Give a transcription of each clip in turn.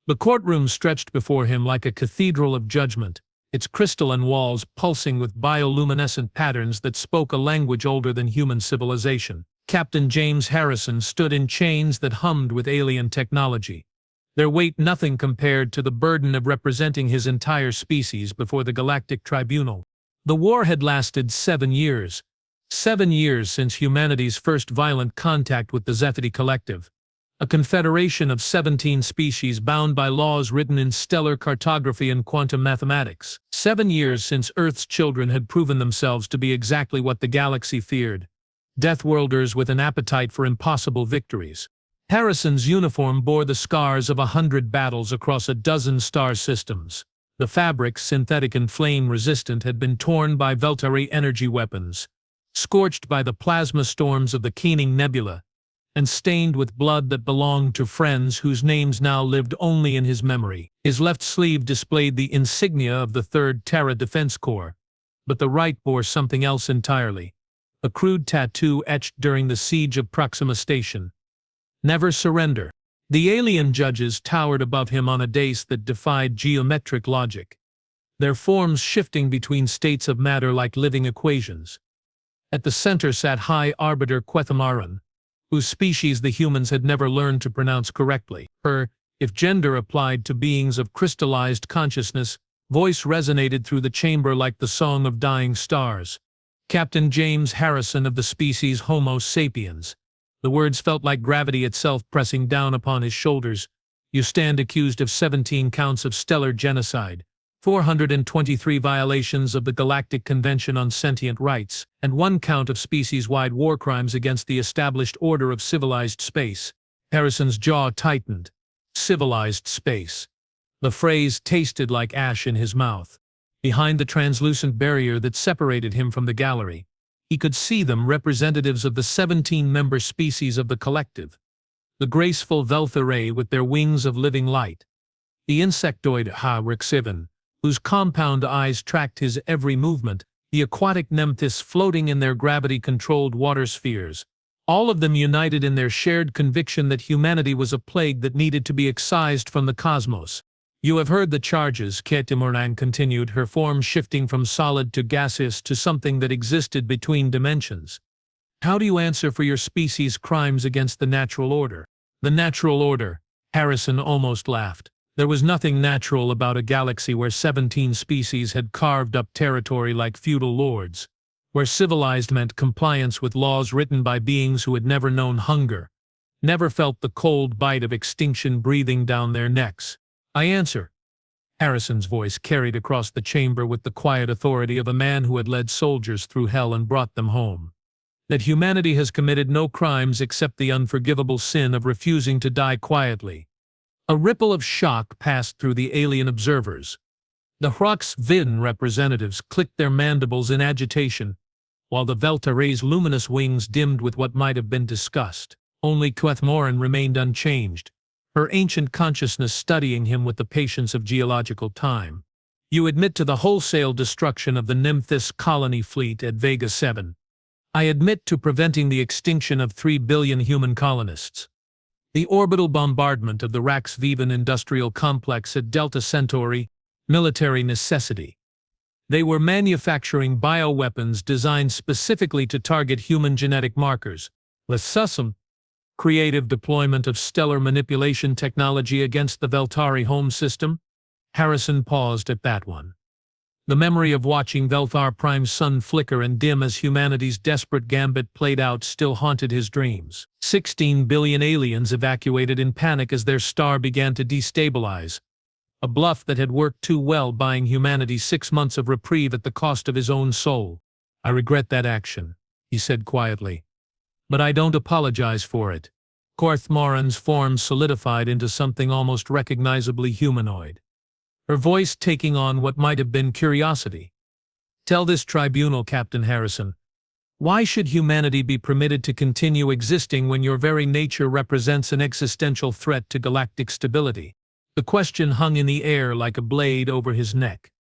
The courtroom stretched before him like a cathedral of judgment, its crystalline walls pulsing with bioluminescent patterns that spoke a language older than human civilization. Captain James Harrison stood in chains that hummed with alien technology, their weight nothing compared to the burden of representing his entire species before the Galactic Tribunal. The war had lasted 7 years. 7 years since humanity's first violent contact with the Zethity Collective, a confederation of 17 species bound by laws written in stellar cartography and quantum mathematics. 7 years since Earth's children had proven themselves to be exactly what the galaxy feared, Deathworlders with an appetite for impossible victories. Harrison's uniform bore the scars of 100 battles across a dozen star systems. The fabric, synthetic and flame-resistant, had been torn by Veltari energy weapons, scorched by the plasma storms of the Keening Nebula, and stained with blood that belonged to friends whose names now lived only in his memory. His left sleeve displayed the insignia of the 3rd Terra Defense Corps, but the right bore something else entirely, a crude tattoo etched during the siege of Proxima Station. Never surrender. The alien judges towered above him on a dais that defied geometric logic, their forms shifting between states of matter like living equations. At the center sat High Arbiter Quethamaran, whose species the humans had never learned to pronounce correctly. Her, if gender applied to beings of crystallized consciousness, voice resonated through the chamber like the song of dying stars. Captain James Harrison of the species Homo sapiens. The words felt like gravity itself pressing down upon his shoulders. You stand accused of 17 counts of stellar genocide, 423 violations of the Galactic Convention on Sentient Rights, and 1 count of species-wide war crimes against the established order of civilized space. Harrison's jaw tightened. Civilized space. The phrase tasted like ash in his mouth. Behind the translucent barrier that separated him from the gallery, he could see them, representatives of the 17-member species of the collective. The graceful Veltharae with their wings of living light. The insectoid Hfy, whose compound eyes tracked his every movement, the aquatic Nemthys floating in their gravity-controlled water spheres, all of them united in their shared conviction that humanity was a plague that needed to be excised from the cosmos. You have heard the charges, Quethamaran continued, her form shifting from solid to gaseous to something that existed between dimensions. How do you answer for your species' crimes against the natural order? The natural order, Harrison almost laughed. There was nothing natural about a galaxy where 17 species had carved up territory like feudal lords, where civilized meant compliance with laws written by beings who had never known hunger, never felt the cold bite of extinction breathing down their necks. I answer. Harrison's voice carried across the chamber with the quiet authority of a man who had led soldiers through hell and brought them home. That humanity has committed no crimes except the unforgivable sin of refusing to die quietly. A ripple of shock passed through the alien observers. The Hfy representatives clicked their mandibles in agitation, while the Veltarae's luminous wings dimmed with what might have been disgust. Only Quethamaran remained unchanged, her ancient consciousness studying him with the patience of geological time. You admit to the wholesale destruction of the Nemthys colony fleet at Vega 7. I admit to preventing the extinction of 3 billion human colonists. The orbital bombardment of the Rax Vivan industrial complex at Delta Centauri, military necessity. They were manufacturing bioweapons designed specifically to target human genetic markers. Lesusum, creative deployment of stellar manipulation technology against the Veltari home system. Harrison paused at that one. The memory of watching Velthar Prime's sun flicker and dim as humanity's desperate gambit played out still haunted his dreams. 16 billion aliens evacuated in panic as their star began to destabilize. A bluff that had worked too well, buying humanity 6 months of reprieve at the cost of his own soul. I regret that action, he said quietly. But I don't apologize for it. Quethamaran's form solidified into something almost recognizably humanoid, her voice taking on what might have been curiosity. Tell this tribunal, Captain Harrison, why should humanity be permitted to continue existing when your very nature represents an existential threat to galactic stability? The question hung in the air like a blade over his neck.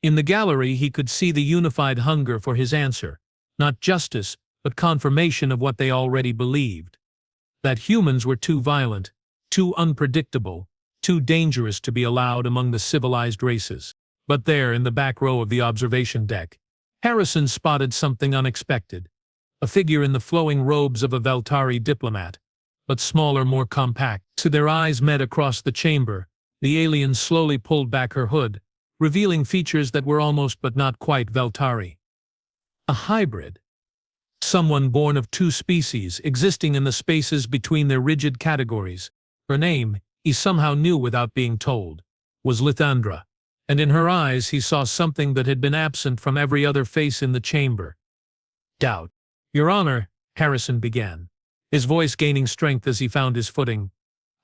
In the gallery he could see the unified hunger for his answer, not justice, but confirmation of what they already believed. That humans were too violent, too unpredictable, too dangerous to be allowed among the civilized races. But there, in the back row of the observation deck, Harrison spotted something unexpected. A figure in the flowing robes of a Veltari diplomat, but smaller, more compact. So their eyes met across the chamber. The alien slowly pulled back her hood, revealing features that were almost but not quite Veltari. A hybrid. Someone born of two species, existing in the spaces between their rigid categories. Her name, he somehow knew without being told, was Lithandra, and in her eyes he saw something that had been absent from every other face in the chamber. Doubt. "Your Honor," Harrison began, his voice gaining strength as he found his footing.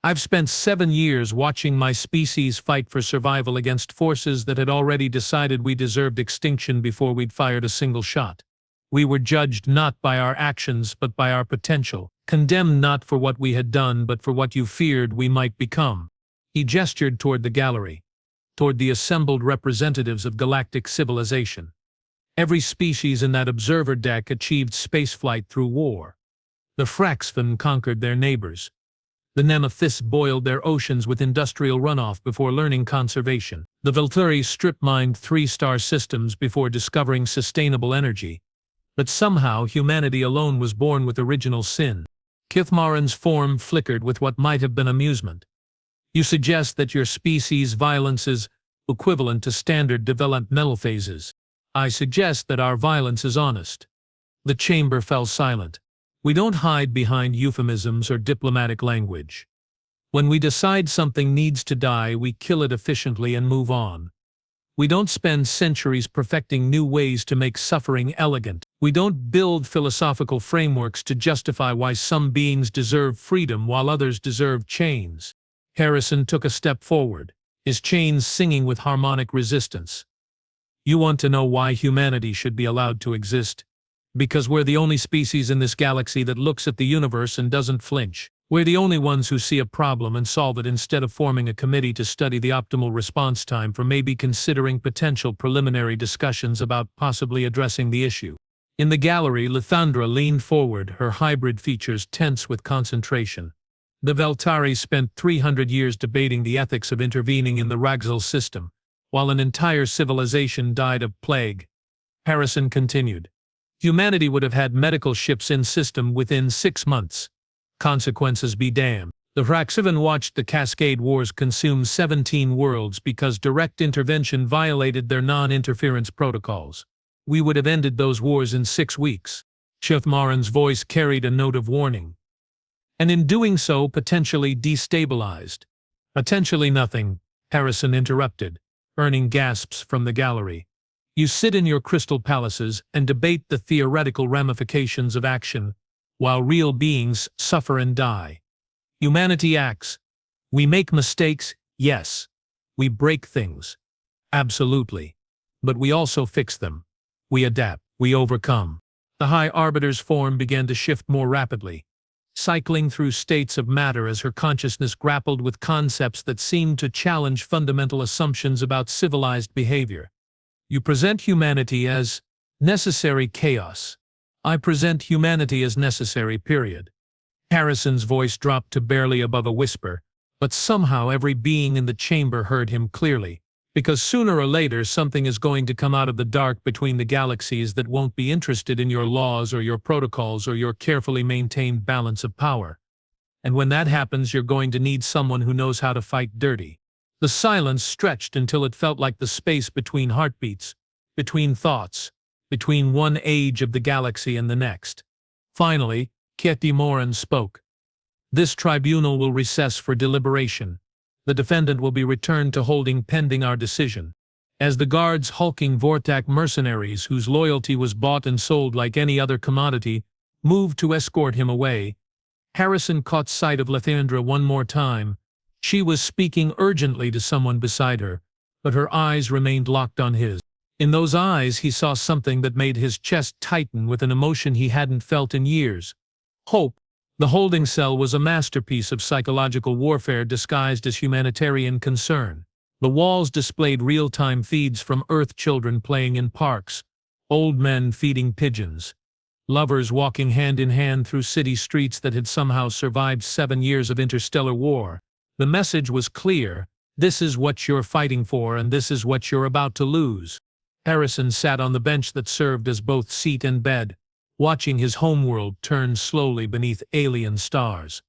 "I've spent 7 years watching my species fight for survival against forces that had already decided we deserved extinction before we'd fired a single shot. We were judged not by our actions but by our potential, condemned not for what we had done but for what you feared we might become." He gestured toward the gallery, toward the assembled representatives of galactic civilization. Every species in that observer deck achieved spaceflight through war. The Fraxvan conquered their neighbors. The Nemethysts boiled their oceans with industrial runoff before learning conservation. The Velturi strip-mined 3-star systems before discovering sustainable energy. But somehow humanity alone was born with original sin. Kithmaran's form flickered with what might have been amusement. "You suggest that your species' violence is equivalent to standard developmental phases. I suggest that our violence is honest." The chamber fell silent. We don't hide behind euphemisms or diplomatic language. When we decide something needs to die, we kill it efficiently and move on. We don't spend centuries perfecting new ways to make suffering elegant. We don't build philosophical frameworks to justify why some beings deserve freedom while others deserve chains. Harrison took a step forward, his chains singing with harmonic resistance. "You want to know why humanity should be allowed to exist? Because we're the only species in this galaxy that looks at the universe and doesn't flinch. We're the only ones who see a problem and solve it instead of forming a committee to study the optimal response time for maybe considering potential preliminary discussions about possibly addressing the issue." In the gallery, Lithandra leaned forward, her hybrid features tense with concentration. The Veltari spent 300 years debating the ethics of intervening in the Ragzal system, while an entire civilization died of plague. Harrison continued. "Humanity would have had medical ships in system within 6 months. Consequences be damned. The Fraxivan watched the Cascade Wars consume 17 worlds because direct intervention violated their non-interference protocols. We would have ended those wars in 6 weeks. Kithmaran's voice carried a note of warning. "And in doing so, potentially destabilized." "Potentially nothing," Harrison interrupted, earning gasps from the gallery. "You sit in your crystal palaces and debate the theoretical ramifications of action, while real beings suffer and die. Humanity acts. We make mistakes, yes. We break things. Absolutely. But we also fix them. We adapt. We overcome." The High Arbiter's form began to shift more rapidly, cycling through states of matter as her consciousness grappled with concepts that seemed to challenge fundamental assumptions about civilized behavior. "You present humanity as necessary chaos. I present humanity as necessary, period." Harrison's voice dropped to barely above a whisper, but somehow every being in the chamber heard him clearly, because sooner or later something is going to come out of the dark between the galaxies that won't be interested in your laws or your protocols or your carefully maintained balance of power. And when that happens, you're going to need someone who knows how to fight dirty. The silence stretched until it felt like the space between heartbeats, between thoughts, between one age of the galaxy and the next. Finally, Kithmaran spoke. "This tribunal will recess for deliberation. The defendant will be returned to holding pending our decision." As the guards, hulking Vortak mercenaries whose loyalty was bought and sold like any other commodity, moved to escort him away, Harrison caught sight of Lithandra one more time. She was speaking urgently to someone beside her, but her eyes remained locked on his. In those eyes he saw something that made his chest tighten with an emotion he hadn't felt in years. Hope. The holding cell was a masterpiece of psychological warfare disguised as humanitarian concern. The walls displayed real-time feeds from Earth children playing in parks, old men feeding pigeons, lovers walking hand in hand through city streets that had somehow survived 7 years of interstellar war. The message was clear: this is what you're fighting for, and this is what you're about to lose. Harrison sat on the bench that served as both seat and bed, watching his homeworld turn slowly beneath alien stars.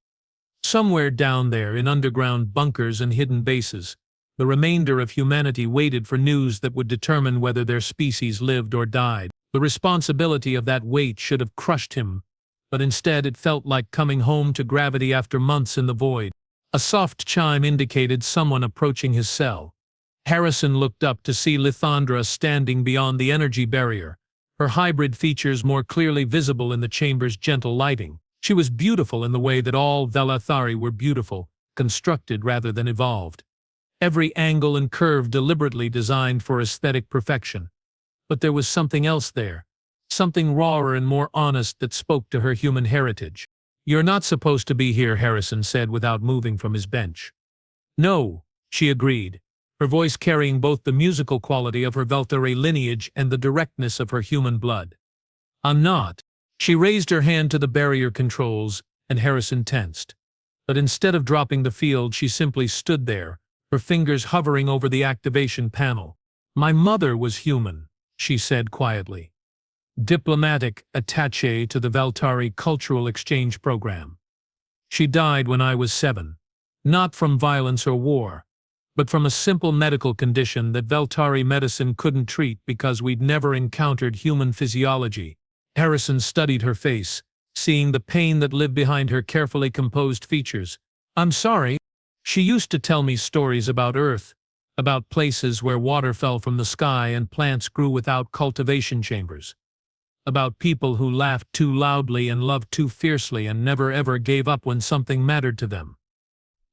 Somewhere down there, in underground bunkers and hidden bases, the remainder of humanity waited for news that would determine whether their species lived or died. The responsibility of that weight should have crushed him, but instead it felt like coming home to gravity after months in the void. A soft chime indicated someone approaching his cell. Harrison looked up to see Lithandra standing beyond the energy barrier, her hybrid features more clearly visible in the chamber's gentle lighting. She was beautiful in the way that all Velathari were beautiful, constructed rather than evolved. Every angle and curve deliberately designed for aesthetic perfection. But there was something else there, something rawer and more honest that spoke to her human heritage. "You're not supposed to be here," Harrison said without moving from his bench. "No," she agreed, her voice carrying both the musical quality of her Veltare lineage and the directness of her human blood. "I'm not." She raised her hand to the barrier controls, and Harrison tensed. But instead of dropping the field, she simply stood there, her fingers hovering over the activation panel. "My mother was human," she said quietly. "Diplomatic attaché to the Veltari Cultural Exchange Program. She died when I was 7. Not from violence or war, but from a simple medical condition that Veltari medicine couldn't treat because we'd never encountered human physiology." Harrison studied her face, seeing the pain that lived behind her carefully composed features. "I'm sorry. She used to tell me stories about Earth, about places where water fell from the sky and plants grew without cultivation chambers. About people who laughed too loudly and loved too fiercely and never ever gave up when something mattered to them."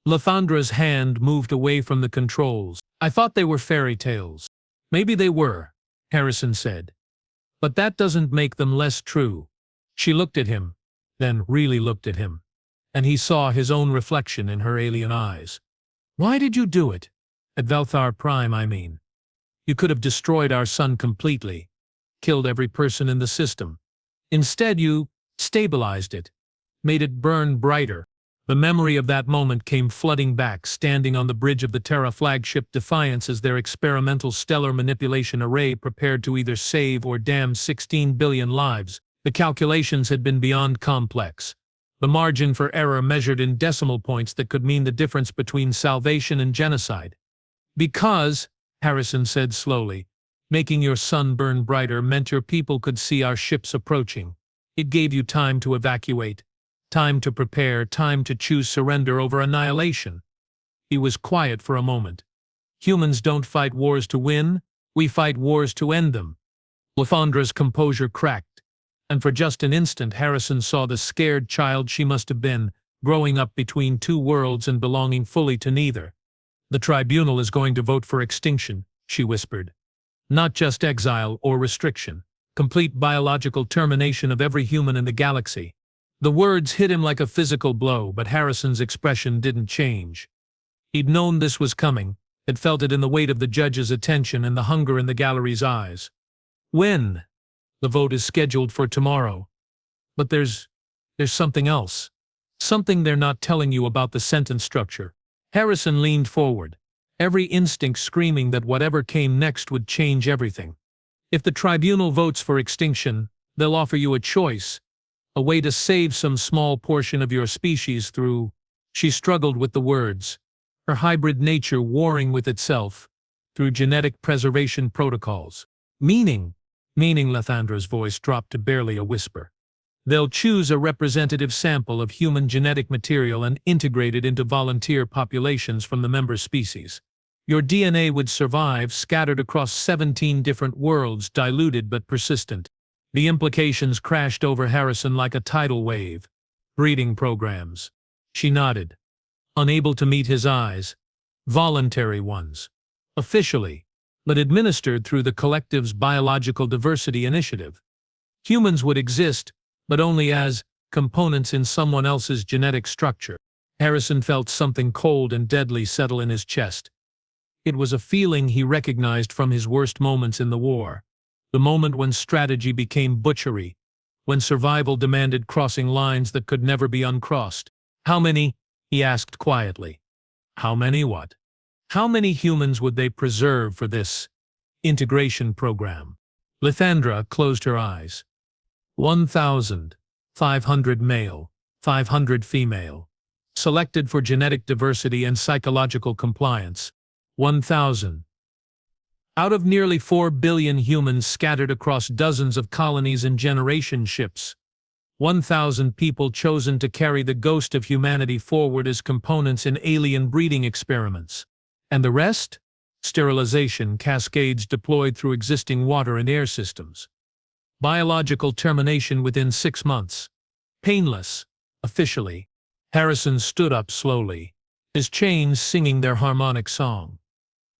Lathandra's hand moved away from the controls. "I thought they were fairy tales." "Maybe they were," Harrison said. "But that doesn't make them less true." She looked at him, then really looked at him, and he saw his own reflection in her alien eyes. "Why did you do it? At Velthar Prime, I mean. You could have destroyed our sun completely, killed every person in the system. Instead, you stabilized it, made it burn brighter." The memory of that moment came flooding back, standing on the bridge of the Terra flagship Defiance as their experimental stellar manipulation array prepared to either save or damn 16 billion lives. The calculations had been beyond complex. The margin for error measured in decimal points that could mean the difference between salvation and genocide. "Because," Harrison said slowly, "making your sun burn brighter meant your people could see our ships approaching. It gave you time to evacuate. Time to prepare, time to choose surrender over annihilation." He was quiet for a moment. "Humans don't fight wars to win, we fight wars to end them." Lathandra's composure cracked, and for just an instant Harrison saw the scared child she must have been, growing up between two worlds and belonging fully to neither. "The Tribunal is going to vote for extinction," she whispered. "Not just exile or restriction, complete biological termination of every human in the galaxy." The words hit him like a physical blow, but Harrison's expression didn't change. He'd known this was coming, had felt it in the weight of the judge's attention and the hunger in the gallery's eyes. "When?" "The vote is scheduled for tomorrow." "But there's something else. Something they're not telling you about the sentence structure." Harrison leaned forward, every instinct screaming that whatever came next would change everything. "If the Tribunal votes for extinction, they'll offer you a choice. A way to save some small portion of your species through—" She struggled with the words, her hybrid nature warring with itself, "through genetic preservation protocols." Meaning, Lathandra's voice dropped to barely a whisper. "They'll choose a representative sample of human genetic material and integrate it into volunteer populations from the member species. Your DNA would survive, scattered across 17 different worlds, diluted but persistent." The implications crashed over Harrison like a tidal wave. "Breeding programs." She nodded, unable to meet his eyes. "Voluntary ones. Officially, but administered through the collective's Biological Diversity Initiative. Humans would exist, but only as components in someone else's genetic structure." Harrison felt something cold and deadly settle in his chest. It was a feeling he recognized from his worst moments in the war. The moment when strategy became butchery, when survival demanded crossing lines that could never be uncrossed. "How many?" he asked quietly. How many what? How many humans would they preserve for this integration program? Lithandra closed her eyes. 1,500 male, 500 female. Selected for genetic diversity and psychological compliance. 1,000. Out of nearly 4 billion humans scattered across dozens of colonies and generation ships. 1,000 people chosen to carry the ghost of humanity forward as components in alien breeding experiments. And the rest? Sterilization cascades deployed through existing water and air systems. Biological termination within 6 months. Painless, officially. Harrison stood up slowly, his chains singing their harmonic song.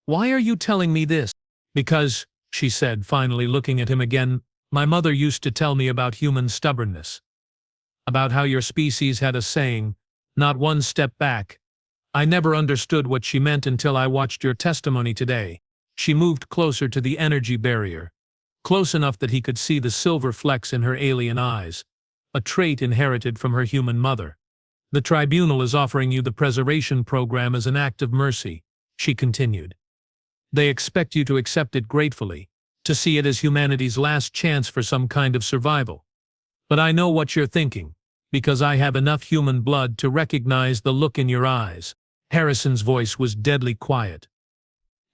"Why are you telling me this?" "Because," she said, finally looking at him again, "my mother used to tell me about human stubbornness. About how your species had a saying, 'Not one step back.' I never understood what she meant until I watched your testimony today." She moved closer to the energy barrier, close enough that he could see the silver flecks in her alien eyes, a trait inherited from her human mother. "The Tribunal is offering you the preservation program as an act of mercy," she continued. "They expect you to accept it gratefully, to see it as humanity's last chance for some kind of survival. But I know what you're thinking, because I have enough human blood to recognize the look in your eyes." Harrison's voice was deadly quiet.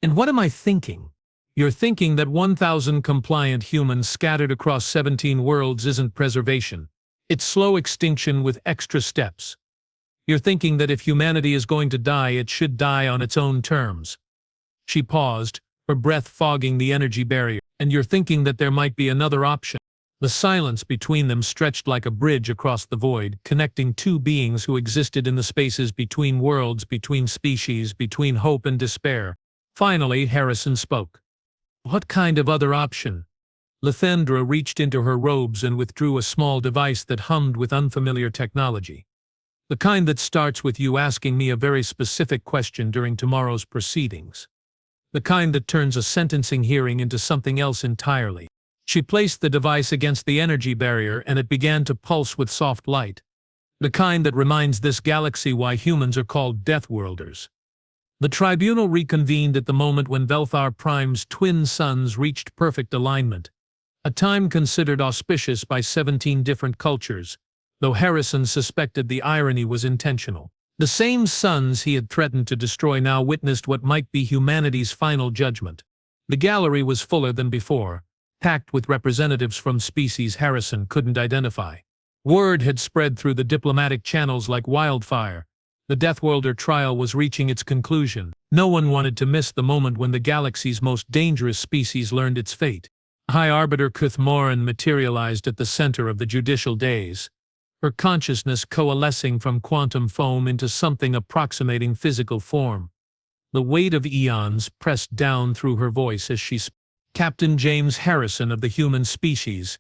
"And what am I thinking? You're thinking that 1,000 compliant humans scattered across 17 worlds isn't preservation. It's slow extinction with extra steps. You're thinking that if humanity is going to die, it should die on its own terms." She paused, her breath fogging the energy barrier. "And you're thinking that there might be another option." The silence between them stretched like a bridge across the void, connecting two beings who existed in the spaces between worlds, between species, between hope and despair. Finally, Harrison spoke. "What kind of other option?" Lithandra reached into her robes and withdrew a small device that hummed with unfamiliar technology. "The kind that starts with you asking me a very specific question during tomorrow's proceedings. The kind that turns a sentencing hearing into something else entirely." She placed the device against the energy barrier and it began to pulse with soft light. "The kind that reminds this galaxy why humans are called Deathworlders." The Tribunal reconvened at the moment when Velthar Prime's twin suns reached perfect alignment, a time considered auspicious by 17 different cultures, though Harrison suspected the irony was intentional. The same suns he had threatened to destroy now witnessed what might be humanity's final judgment. The gallery was fuller than before, packed with representatives from species Harrison couldn't identify. Word had spread through the diplomatic channels like wildfire. The Deathworlder trial was reaching its conclusion. No one wanted to miss the moment when the galaxy's most dangerous species learned its fate. High Arbiter Cuthmoran materialized at the center of the judicial days, her consciousness coalescing from quantum foam into something approximating physical form. The weight of eons pressed down through her voice as she spoke. "Captain James Harrison of the human species,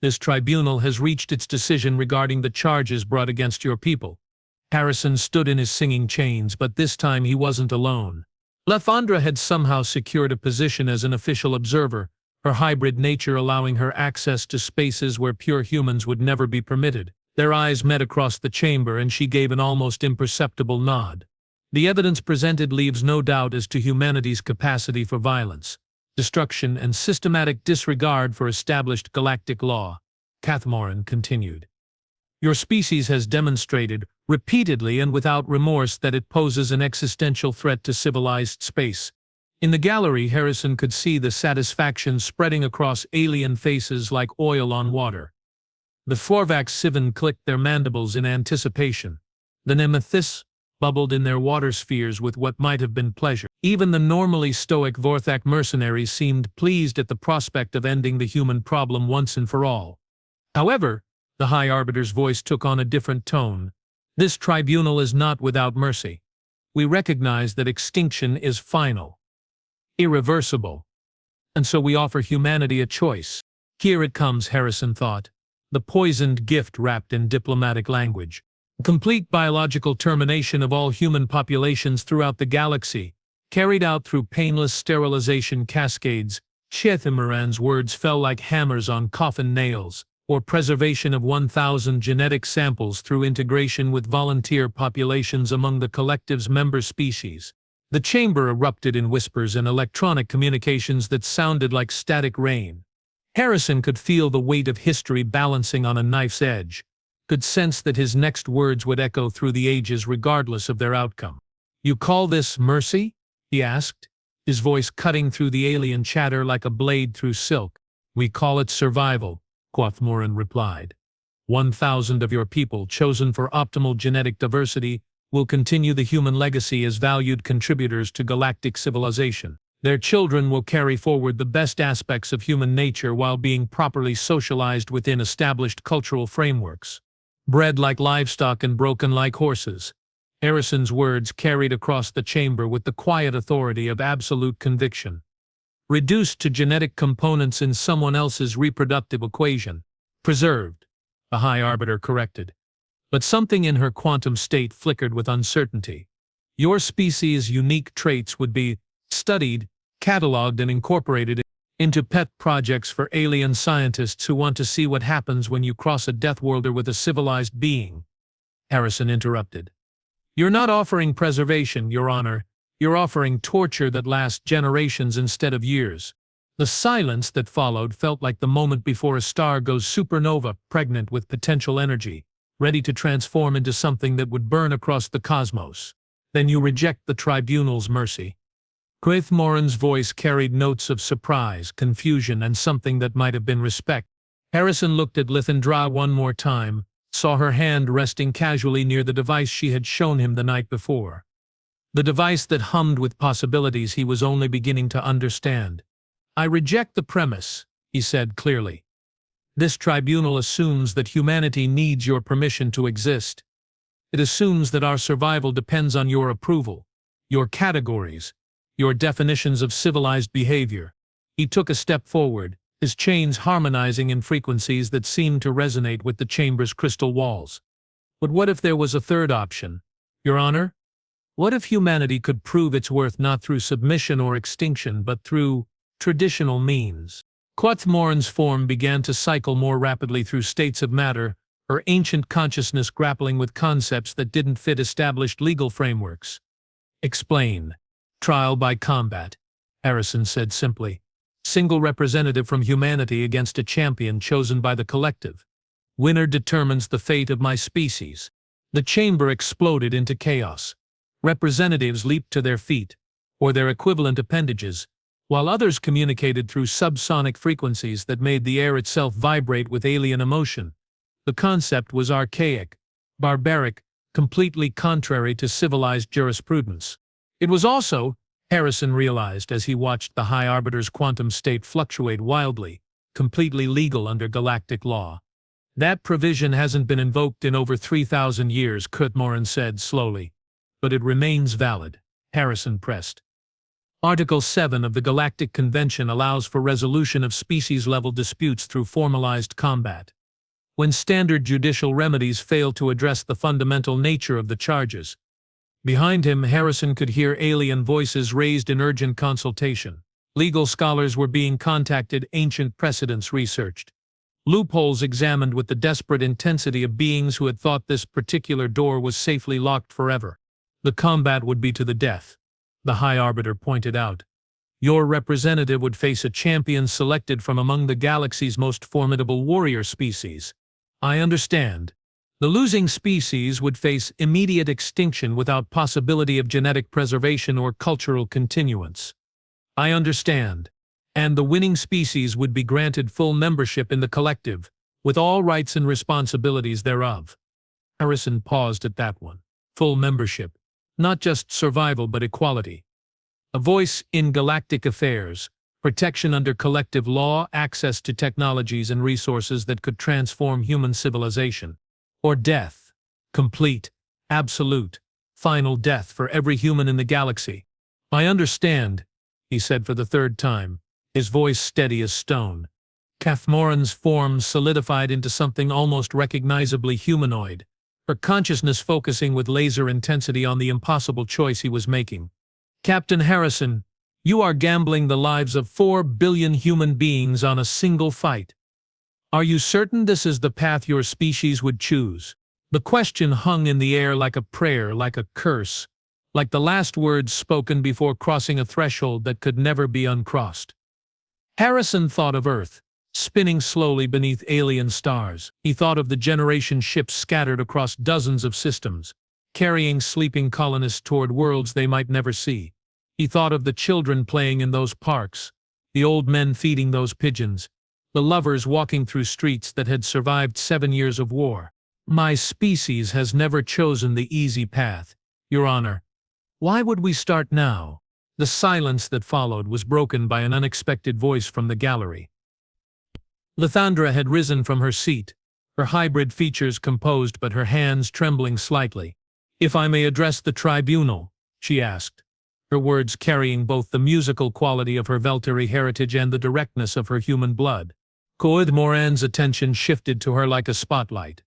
this tribunal has reached its decision regarding the charges brought against your people." Harrison stood in his singing chains, but this time he wasn't alone. Lithandra had somehow secured a position as an official observer, her hybrid nature allowing her access to spaces where pure humans would never be permitted. Their eyes met across the chamber and she gave an almost imperceptible nod. "The evidence presented leaves no doubt as to humanity's capacity for violence, destruction, and systematic disregard for established galactic law," Cuthmoran continued. "Your species has demonstrated, repeatedly and without remorse, that it poses an existential threat to civilized space." In the gallery, Harrison could see the satisfaction spreading across alien faces like oil on water. The Forvax Sivan clicked their mandibles in anticipation. The Nemethys bubbled in their water spheres with what might have been pleasure. Even the normally stoic Vorthak mercenaries seemed pleased at the prospect of ending the human problem once and for all. However, the High Arbiter's voice took on a different tone. "This tribunal is not without mercy. We recognize that extinction is final, irreversible, and so we offer humanity a choice." Here it comes, Harrison thought, the poisoned gift wrapped in diplomatic language. Complete biological termination of all human populations throughout the galaxy, carried out through painless sterilization cascades. Cuthmoran's words fell like hammers on coffin nails. or preservation of 1,000 genetic samples through integration with volunteer populations among the collective's member species. The chamber erupted in whispers and electronic communications that sounded like static rain. Harrison could feel the weight of history balancing on a knife's edge, could sense that his next words would echo through the ages regardless of their outcome. "You call this mercy?" he asked, his voice cutting through the alien chatter like a blade through silk. "We call it survival," Quothmoran replied. 1,000 of your people, chosen for optimal genetic diversity, will continue the human legacy as valued contributors to galactic civilization. Their children will carry forward the best aspects of human nature while being properly socialized within established cultural frameworks. Bred like livestock and broken like horses. Harrison's words carried across the chamber with the quiet authority of absolute conviction. Reduced to genetic components in someone else's reproductive equation. Preserved, the High Arbiter corrected. But something in her quantum state flickered with uncertainty. Your species' unique traits would be studied, cataloged, and incorporated into pet projects for alien scientists who want to see what happens when you cross a Deathworlder with a civilized being. Harrison interrupted. You're not offering preservation, Your Honor. You're offering torture that lasts generations instead of years. The silence that followed felt like the moment before a star goes supernova, pregnant with potential energy, ready to transform into something that would burn across the cosmos. Then you reject the Tribunal's mercy. Quothmoran's voice carried notes of surprise, confusion, and something that might have been respect. Harrison looked at Lithendra one more time, saw her hand resting casually near the device she had shown him the night before. The device that hummed with possibilities he was only beginning to understand. I reject the premise, he said clearly. This tribunal assumes that humanity needs your permission to exist. It assumes that our survival depends on your approval, your categories, your definitions of civilized behavior. He took a step forward, his chains harmonizing in frequencies that seemed to resonate with the chamber's crystal walls. But what if there was a third option, Your Honor? What if humanity could prove its worth not through submission or extinction, but through traditional means? Quothmoran's form began to cycle more rapidly through states of matter, her ancient consciousness grappling with concepts that didn't fit established legal frameworks. Explain. Trial by combat, Harrison said simply. Single representative from humanity against a champion chosen by the collective. Winner determines the fate of my species. The chamber exploded into chaos. Representatives leaped to their feet, or their equivalent appendages, while others communicated through subsonic frequencies that made the air itself vibrate with alien emotion. The concept was archaic, barbaric, completely contrary to civilized jurisprudence. It was also, Harrison realized as he watched the High Arbiter's quantum state fluctuate wildly, completely legal under galactic law. That provision hasn't been invoked in over 3,000 years, Quothmoran said slowly. But it remains valid, Harrison pressed. Article 7 of the Galactic Convention allows for resolution of species-level disputes through formalized combat. When standard judicial remedies fail to address the fundamental nature of the charges. Behind him, Harrison could hear alien voices raised in urgent consultation. Legal scholars were being contacted, ancient precedents researched. Loopholes examined with the desperate intensity of beings who had thought this particular door was safely locked forever. The combat would be to the death, the High Arbiter pointed out. Your representative would face a champion selected from among the galaxy's most formidable warrior species. I understand. The losing species would face immediate extinction without possibility of genetic preservation or cultural continuance. I understand. And the winning species would be granted full membership in the collective, with all rights and responsibilities thereof. Harrison paused at that one. Full membership. Not just survival but equality. A voice in galactic affairs, protection under collective law, access to technologies and resources that could transform human civilization. Or death. Complete, absolute, final death for every human in the galaxy. I understand, he said for the third time, his voice steady as stone. Quothmoran's form solidified into something almost recognizably humanoid, her consciousness focusing with laser intensity on the impossible choice he was making. Captain Harrison, you are gambling the lives of 4 billion human beings on a single fight. Are you certain this is the path your species would choose? The question hung in the air like a prayer, like a curse, like the last words spoken before crossing a threshold that could never be uncrossed. Harrison thought of Earth, spinning slowly beneath alien stars. He thought of the generation ships scattered across dozens of systems, carrying sleeping colonists toward worlds they might never see. He thought of the children playing in those parks, the old men feeding those pigeons, the lovers walking through streets that had survived 7 years of war. My species has never chosen the easy path, Your Honor. Why would we start now? The silence that followed was broken by an unexpected voice from the gallery. Lithandra had risen from her seat, her hybrid features composed but her hands trembling slightly. If I may address the tribunal, she asked, her words carrying both the musical quality of her Veltari heritage and the directness of her human blood. Coed Moran's attention shifted to her like a spotlight.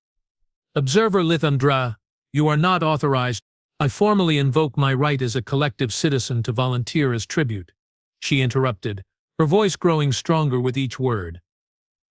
Observer Lithandra, you are not authorized. I formally invoke my right as a collective citizen to volunteer as tribute, she interrupted, her voice growing stronger with each word.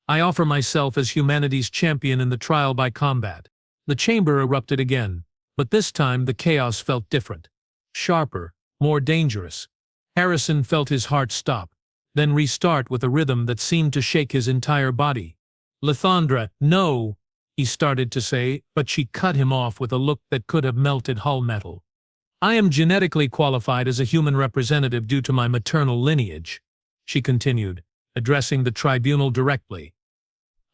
I offer myself as humanity's champion in the trial by combat. The chamber erupted again, but this time the chaos felt different. Sharper, more dangerous. Harrison felt his heart stop, then restart with a rhythm that seemed to shake his entire body. Lithandra, no, he started to say, but she cut him off with a look that could have melted hull metal. I am genetically qualified as a human representative due to my maternal lineage, she continued, addressing the tribunal directly.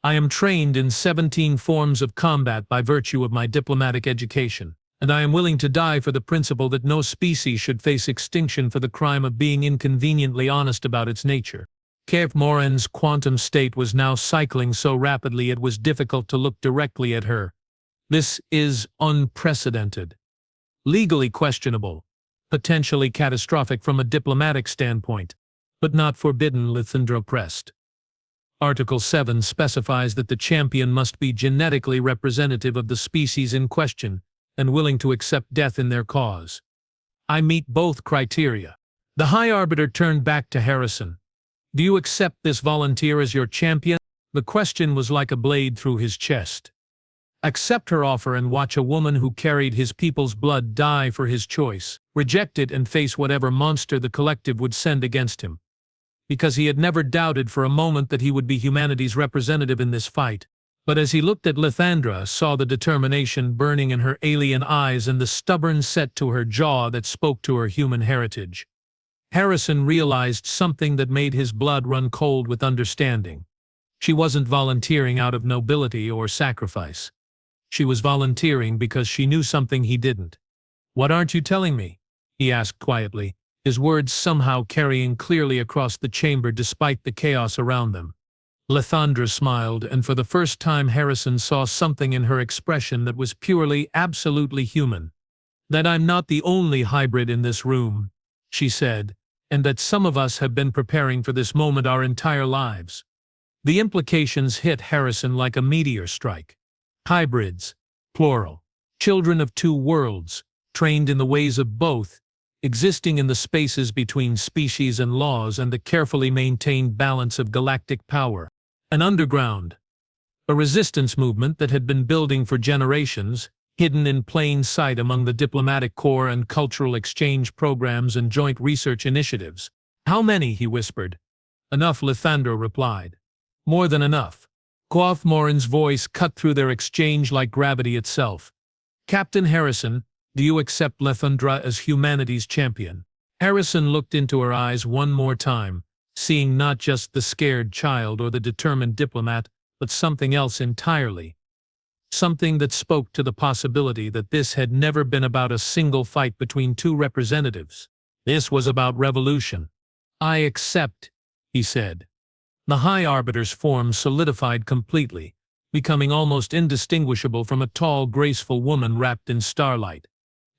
I am trained in 17 forms of combat by virtue of my diplomatic education, and I am willing to die for the principle that no species should face extinction for the crime of being inconveniently honest about its nature. Coed Moran's quantum state was now cycling so rapidly it was difficult to look directly at her. This is unprecedented. Legally questionable, potentially catastrophic from a diplomatic standpoint, but not forbidden, Lithandra pressed. Article 7 specifies that the champion must be genetically representative of the species in question and willing to accept death in their cause. I meet both criteria. The High Arbiter turned back to Harrison. Do you accept this volunteer as your champion? The question was like a blade through his chest. Accept her offer and watch a woman who carried his people's blood die for his choice, reject it and face whatever monster the collective would send against him. Because he had never doubted for a moment that he would be humanity's representative in this fight. But as he looked at Lithandra, saw the determination burning in her alien eyes and the stubborn set to her jaw that spoke to her human heritage, Harrison realized something that made his blood run cold with understanding. She wasn't volunteering out of nobility or sacrifice. She was volunteering because she knew something he didn't. What aren't you telling me? He asked quietly, his words somehow carrying clearly across the chamber despite the chaos around them. Lithandra smiled, and for the first time Harrison saw something in her expression that was purely, absolutely human. That I'm not the only hybrid in this room, she said, and that some of us have been preparing for this moment our entire lives. The implications hit Harrison like a meteor strike. Hybrids, plural, children of two worlds, trained in the ways of both, existing in the spaces between species and laws and the carefully maintained balance of galactic power. An underground, a resistance movement that had been building for generations, hidden in plain sight among the diplomatic corps and cultural exchange programs and joint research initiatives. How many? He whispered. Enough, Lithandra replied. More than enough. Coed Moran's voice cut through their exchange like gravity itself. Captain Harrison, do you accept Lithandra as humanity's champion? Harrison looked into her eyes one more time, seeing not just the scared child or the determined diplomat, but something else entirely. Something that spoke to the possibility that this had never been about a single fight between two representatives. This was about revolution. I accept, he said. The High Arbiter's form solidified completely, becoming almost indistinguishable from a tall, graceful woman wrapped in starlight.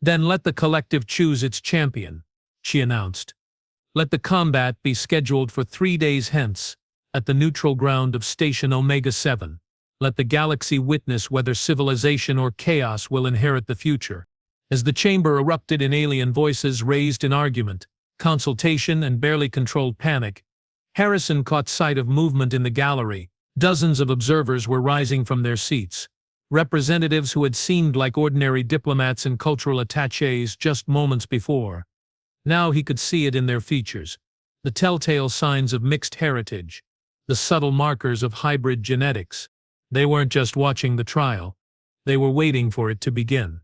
Then let the collective choose its champion, she announced. Let the combat be scheduled for 3 days hence, at the neutral ground of Station Omega-7. Let the galaxy witness whether civilization or chaos will inherit the future. As the chamber erupted in alien voices raised in argument, consultation and barely controlled panic, Harrison caught sight of movement in the gallery, Dozens of observers were rising from their seats. Representatives who had seemed like ordinary diplomats and cultural attachés just moments before. Now he could see it in their features. The telltale signs of mixed heritage. The subtle markers of hybrid genetics. They weren't just watching the trial. They were waiting for it to begin.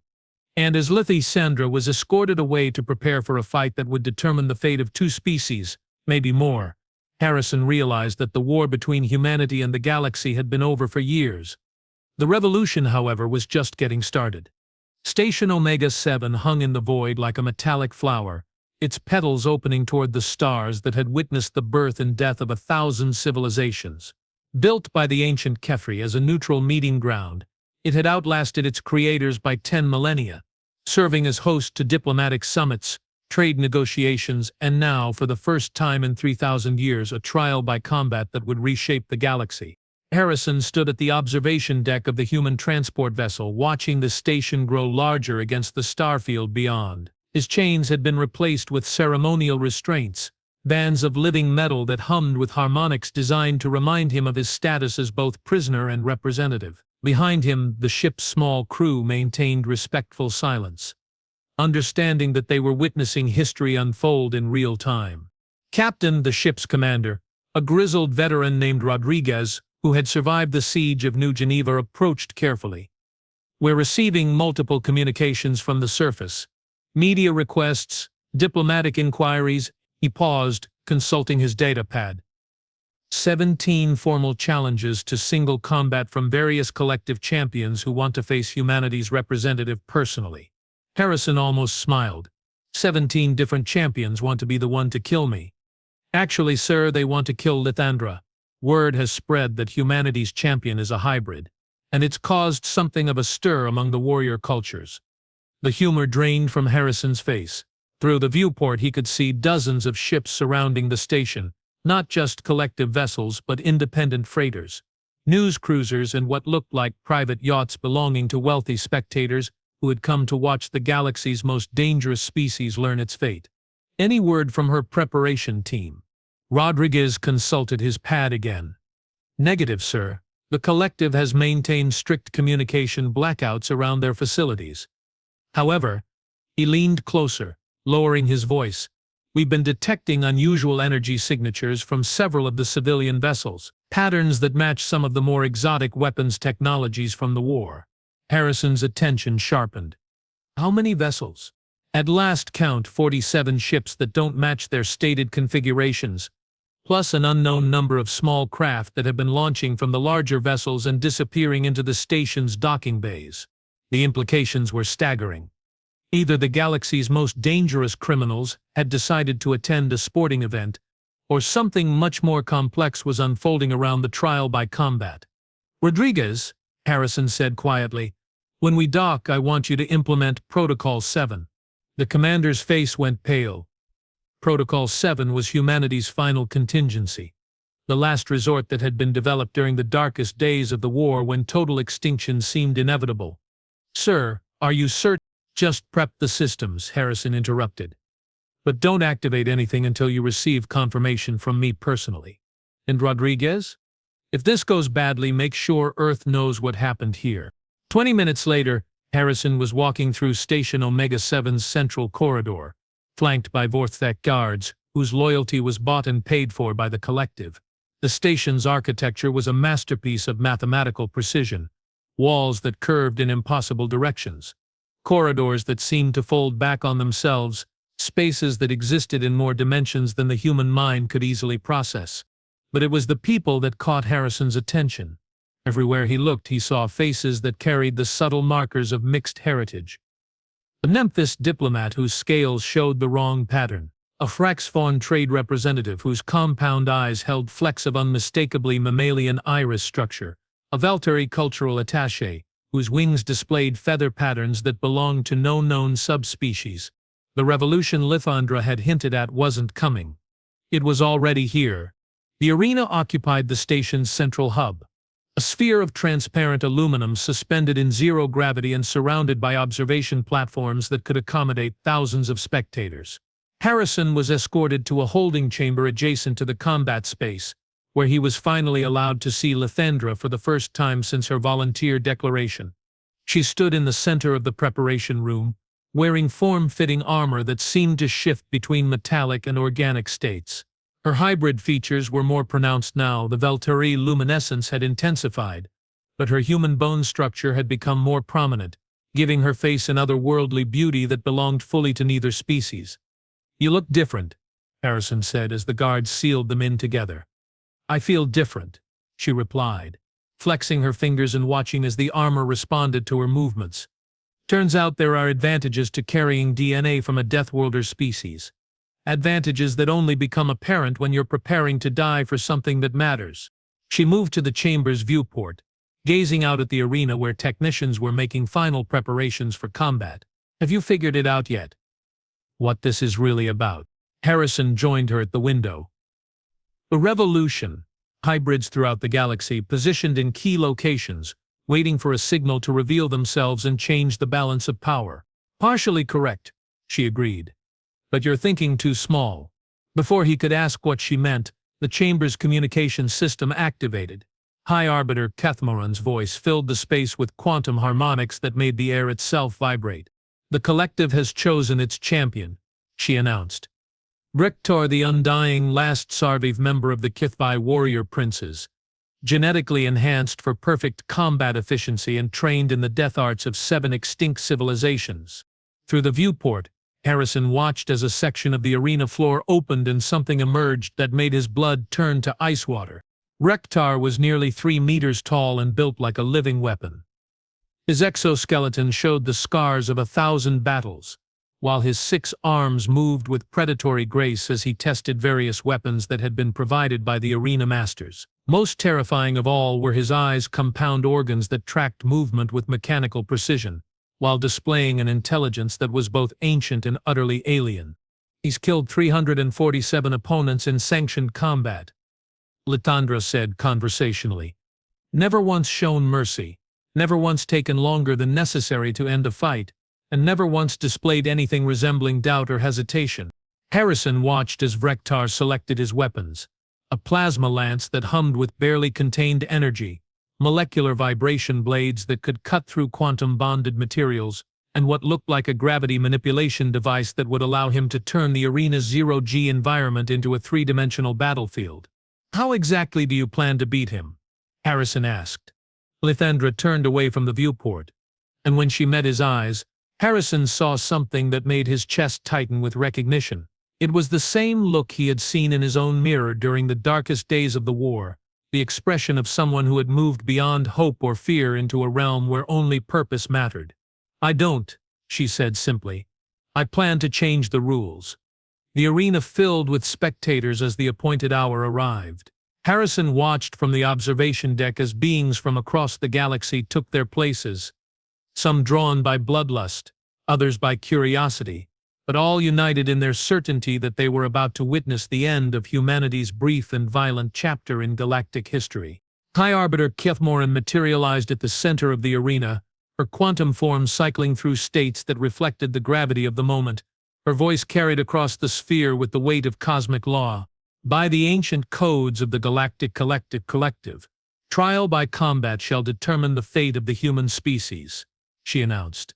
And as Sandra was escorted away to prepare for a fight that would determine the fate of 2 species, maybe more, Harrison realized that the war between humanity and the galaxy had been over for years. The revolution, however, was just getting started. Station Omega-7 hung in the void like a metallic flower, its petals opening toward the stars that had witnessed the birth and death of 1,000 civilizations. Built by the ancient Hfy as a neutral meeting ground, it had outlasted its creators by 10 millennia, serving as host to diplomatic summits, trade negotiations, and now, for the first time in 3,000 years, a trial by combat that would reshape the galaxy. Harrison stood at the observation deck of the human transport vessel, watching the station grow larger against the starfield beyond. His chains had been replaced with ceremonial restraints, bands of living metal that hummed with harmonics designed to remind him of his status as both prisoner and representative. Behind him, the ship's small crew maintained respectful silence, understanding that they were witnessing history unfold in real time. Captain, the ship's commander, a grizzled veteran named Rodriguez, who had survived the siege of New Geneva, approached carefully. "We're receiving multiple communications from the surface. Media requests, diplomatic inquiries." He paused, consulting his data pad. 17 formal challenges to single combat from various collective champions who want to face humanity's representative personally. Harrison almost smiled. 17 different champions want to be the one to kill me. Actually, sir, they want to kill Lithandra. Word has spread that humanity's champion is a hybrid, and it's caused something of a stir among the warrior cultures. The humor drained from Harrison's face. Through the viewport he could see dozens of ships surrounding the station, not just collective vessels but independent freighters, news cruisers, and what looked like private yachts belonging to wealthy spectators who had come to watch the galaxy's most dangerous species learn its fate. Any word from her preparation team? Rodriguez consulted his pad again. Negative, sir. The collective has maintained strict communication blackouts around their facilities. However, he leaned closer, lowering his voice. We've been detecting unusual energy signatures from several of the civilian vessels, patterns that match some of the more exotic weapons technologies from the war. Harrison's attention sharpened. How many vessels? At last count, 47 ships that don't match their stated configurations, plus an unknown number of small craft that have been launching from the larger vessels and disappearing into the station's docking bays. The implications were staggering. Either the galaxy's most dangerous criminals had decided to attend a sporting event, or something much more complex was unfolding around the trial by combat. Rodriguez, Harrison said quietly, when we dock, I want you to implement Protocol 7. The commander's face went pale. Protocol 7 was humanity's final contingency, the last resort that had been developed during the darkest days of the war when total extinction seemed inevitable. Sir, are you certain? Just prep the systems, Harrison interrupted. But don't activate anything until you receive confirmation from me personally. And Rodriguez? If this goes badly, make sure Earth knows what happened here. 20 minutes later, Harrison was walking through Station Omega-7's central corridor, flanked by Vorthek guards, whose loyalty was bought and paid for by the collective. The station's architecture was a masterpiece of mathematical precision, walls that curved in impossible directions, corridors that seemed to fold back on themselves, spaces that existed in more dimensions than the human mind could easily process. But it was the people that caught Harrison's attention. Everywhere he looked, he saw faces that carried the subtle markers of mixed heritage. A Memphis diplomat whose scales showed the wrong pattern. A Fraxphon trade representative whose compound eyes held flecks of unmistakably mammalian iris structure. A Valtteri cultural attaché, whose wings displayed feather patterns that belonged to no known subspecies. The revolution Lithandra had hinted at wasn't coming. It was already here. The arena occupied the station's central hub, a sphere of transparent aluminum suspended in zero gravity and surrounded by observation platforms that could accommodate thousands of spectators. Harrison was escorted to a holding chamber adjacent to the combat space, where he was finally allowed to see Lithandra for the first time since her volunteer declaration. She stood in the center of the preparation room, wearing form-fitting armor that seemed to shift between metallic and organic states. Her hybrid features were more pronounced now. The Velturi luminescence had intensified, but her human bone structure had become more prominent, giving her face an otherworldly beauty that belonged fully to neither species. "You look different," Harrison said as the guards sealed them in together. "I feel different," she replied, flexing her fingers and watching as the armor responded to her movements. "Turns out there are advantages to carrying DNA from a Deathworlder species. Advantages that only become apparent when you're preparing to die for something that matters." She moved to the chamber's viewport, gazing out at the arena where technicians were making final preparations for combat. "Have you figured it out yet? What this is really about?" Harrison joined her at the window. "The revolution. Hybrids throughout the galaxy, positioned in key locations, waiting for a signal to reveal themselves and change the balance of power." "Partially correct," she agreed. "But you're thinking too small." Before he could ask what she meant, the chamber's communication system activated. High Arbiter Kethmoran's voice filled the space with quantum harmonics that made the air itself vibrate. "The collective has chosen its champion," she announced. "Brektor, the undying last Sarviv member of the Hfy warrior princes, genetically enhanced for perfect combat efficiency and trained in the death arts of 7 extinct civilizations." Through the viewport, Harrison watched as a section of the arena floor opened and something emerged that made his blood turn to ice water. Rektar was nearly 3 meters tall and built like a living weapon. His exoskeleton showed the scars of 1,000 battles, while his 6 arms moved with predatory grace as he tested various weapons that had been provided by the arena masters. Most terrifying of all were his eyes, compound organs that tracked movement with mechanical precision, while displaying an intelligence that was both ancient and utterly alien. "He's killed 347 opponents in sanctioned combat," Lithandra said conversationally. "Never once shown mercy, never once taken longer than necessary to end a fight, and never once displayed anything resembling doubt or hesitation." Harrison watched as Vrektar selected his weapons, a plasma lance that hummed with barely contained energy, molecular vibration blades that could cut through quantum-bonded materials, and what looked like a gravity manipulation device that would allow him to turn the arena's zero-G environment into a 3-dimensional battlefield. "How exactly do you plan to beat him?" Harrison asked. Lithandra turned away from the viewport, and when she met his eyes, Harrison saw something that made his chest tighten with recognition. It was the same look he had seen in his own mirror during the darkest days of the war, the expression of someone who had moved beyond hope or fear into a realm where only purpose mattered. "I don't," she said simply. "I plan to change the rules." The arena filled with spectators as the appointed hour arrived. Harrison watched from the observation deck as beings from across the galaxy took their places, some drawn by bloodlust, others by curiosity, but all united in their certainty that they were about to witness the end of humanity's brief and violent chapter in galactic history. High Arbiter Kethmoran materialized at the center of the arena, her quantum form cycling through states that reflected the gravity of the moment. Her voice carried across the sphere with the weight of cosmic law. "By the ancient codes of the galactic collective, trial by combat shall determine the fate of the human species," she announced.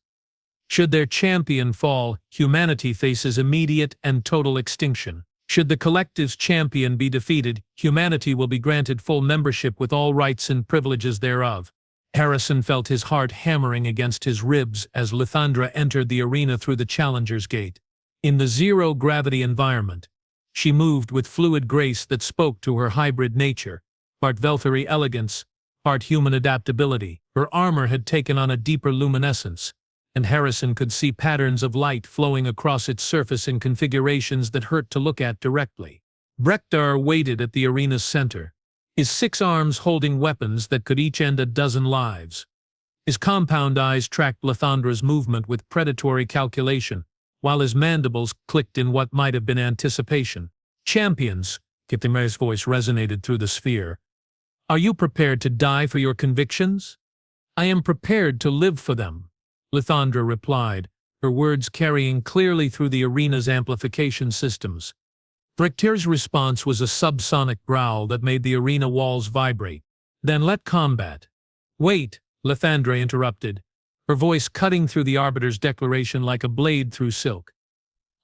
"Should their champion fall, humanity faces immediate and total extinction. Should the collective's champion be defeated, humanity will be granted full membership with all rights and privileges thereof." Harrison felt his heart hammering against his ribs as Lithandra entered the arena through the Challenger's Gate. In the zero-gravity environment, she moved with fluid grace that spoke to her hybrid nature, part Velturi elegance, part human adaptability. Her armor had taken on a deeper luminescence, and Harrison could see patterns of light flowing across its surface in configurations that hurt to look at directly. Brektar waited at the arena's center, his 6 arms holding weapons that could each end a dozen lives. His compound eyes tracked Lithandra's movement with predatory calculation, while his mandibles clicked in what might have been anticipation. "Champions," Kithimai's voice resonated through the sphere. "Are you prepared to die for your convictions?" "I am prepared to live for them," Lithandra replied, her words carrying clearly through the arena's amplification systems. Richter's response was a subsonic growl that made the arena walls vibrate. Then let combat. Wait, Lithandra interrupted, her voice cutting through the Arbiter's declaration like a blade through silk.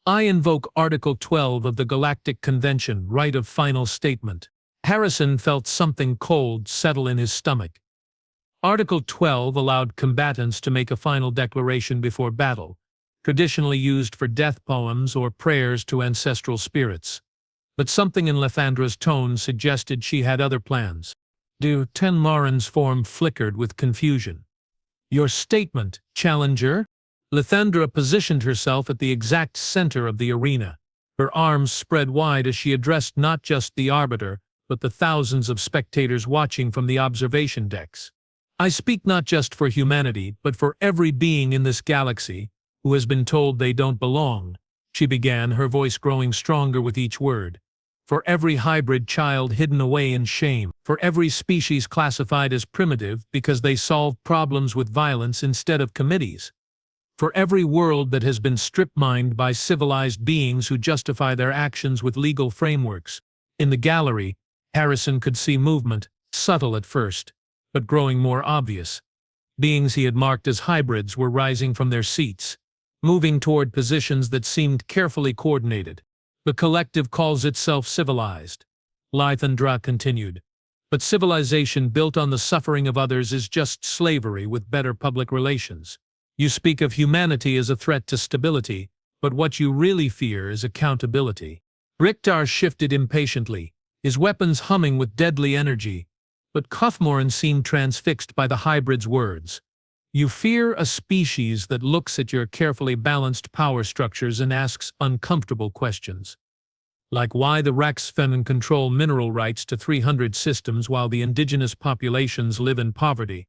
I invoke Article 12 of the Galactic Convention, right of final statement. Harrison felt something cold settle in his stomach. Article 12 allowed combatants to make a final declaration before battle, traditionally used for death poems or prayers to ancestral spirits. But something in Lithandra's tone suggested she had other plans. Ten Lauren's form flickered with confusion. Your statement, Challenger? Lithandra positioned herself at the exact center of the arena. Her arms spread wide as she addressed not just the Arbiter, but the thousands of spectators watching from the observation decks. I speak not just for humanity, but for every being in this galaxy who has been told they don't belong, she began, her voice growing stronger with each word. For every hybrid child hidden away in shame, for every species classified as primitive because they solve problems with violence instead of committees, for every world that has been strip-mined by civilized beings who justify their actions with legal frameworks. In the gallery, Harrison could see movement, subtle at first, but growing more obvious. Beings he had marked as hybrids were rising from their seats, moving toward positions that seemed carefully coordinated. The collective calls itself civilized, Lithandra continued. But civilization built on the suffering of others is just slavery with better public relations. You speak of humanity as a threat to stability, but what you really fear is accountability. Richter shifted impatiently, his weapons humming with deadly energy, but Cuthmoran seemed transfixed by the hybrid's words. You fear a species that looks at your carefully balanced power structures and asks uncomfortable questions. Like why the Raxfenin control mineral rights to 300 systems while the indigenous populations live in poverty.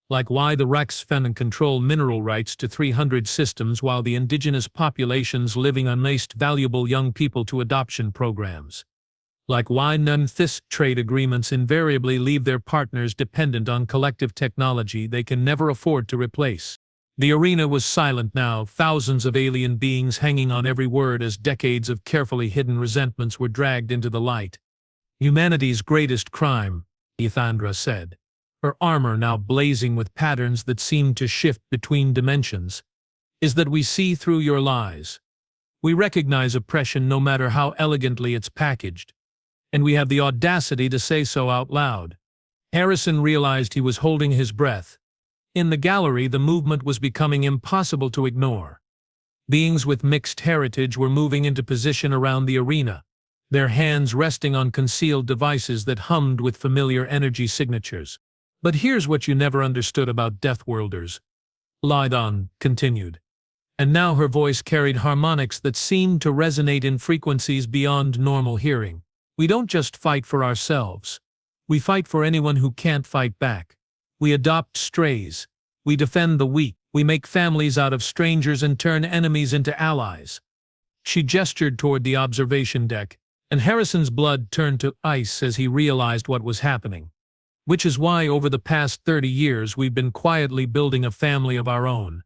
Like why the Raxfenin control mineral rights to 300 systems while the indigenous populations living unlaced valuable young people to adoption programs. Like why non-thys trade agreements invariably leave their partners dependent on collective technology they can never afford to replace. The arena was silent now, thousands of alien beings hanging on every word as decades of carefully hidden resentments were dragged into the light. Humanity's greatest crime, Lithandra said, her armor now blazing with patterns that seemed to shift between dimensions, is that we see through your lies. We recognize oppression no matter how elegantly it's packaged, and we have the audacity to say so out loud. Harrison realized he was holding his breath. In the gallery, the movement was becoming impossible to ignore. Beings with mixed heritage were moving into position around the arena, their hands resting on concealed devices that hummed with familiar energy signatures. But here's what you never understood about Deathworlders, Lydon continued. And now her voice carried harmonics that seemed to resonate in frequencies beyond normal hearing. We don't just fight for ourselves. We fight for anyone who can't fight back. We adopt strays. We defend the weak. We make families out of strangers and turn enemies into allies. She gestured toward the observation deck, and Harrison's blood turned to ice as he realized what was happening. Which is why over the past 30 years we've been quietly building a family of our own.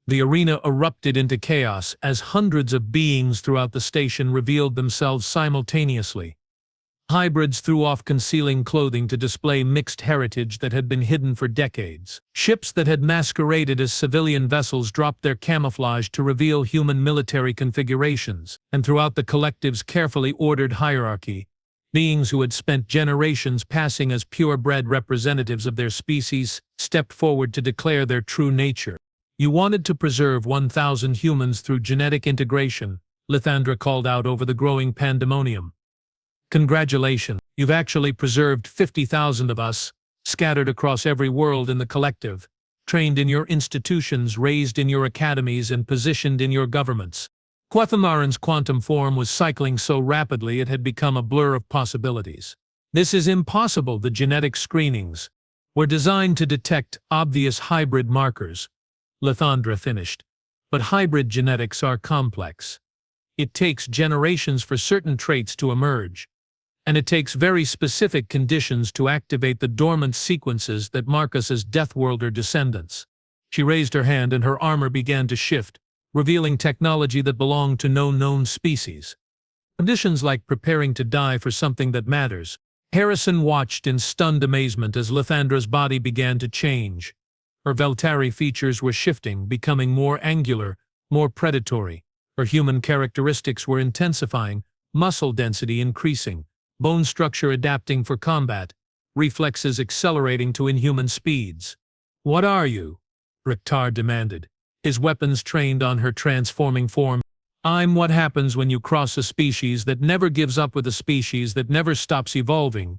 The arena erupted into chaos as hundreds of beings throughout the station revealed themselves simultaneously. Hybrids threw off concealing clothing to display mixed heritage that had been hidden for decades. Ships that had masqueraded as civilian vessels dropped their camouflage to reveal human military configurations, and throughout the collective's carefully ordered hierarchy, beings who had spent generations passing as purebred representatives of their species stepped forward to declare their true nature. You wanted to preserve 1,000 humans through genetic integration, Lithandra called out over the growing pandemonium. Congratulations, you've actually preserved 50,000 of us, scattered across every world in the collective, trained in your institutions, raised in your academies, and positioned in your governments. Quathamaran's quantum form was cycling so rapidly it had become a blur of possibilities. This is impossible. The genetic screenings were designed to detect obvious hybrid markers, Lithandra finished. But hybrid genetics are complex. It takes generations for certain traits to emerge, and it takes very specific conditions to activate the dormant sequences that mark us as Deathworlder descendants. She raised her hand and her armor began to shift, revealing technology that belonged to no known species. Conditions like preparing to die for something that matters. Harrison watched in stunned amazement as Lithandra's body began to change. Her Veltari features were shifting, becoming more angular, more predatory. Her human characteristics were intensifying, muscle density increasing, bone structure adapting for combat, reflexes accelerating to inhuman speeds. "What are you?" Rektar demanded, his weapons trained on her transforming form. "I'm what happens when you cross a species that never gives up with a species that never stops evolving,"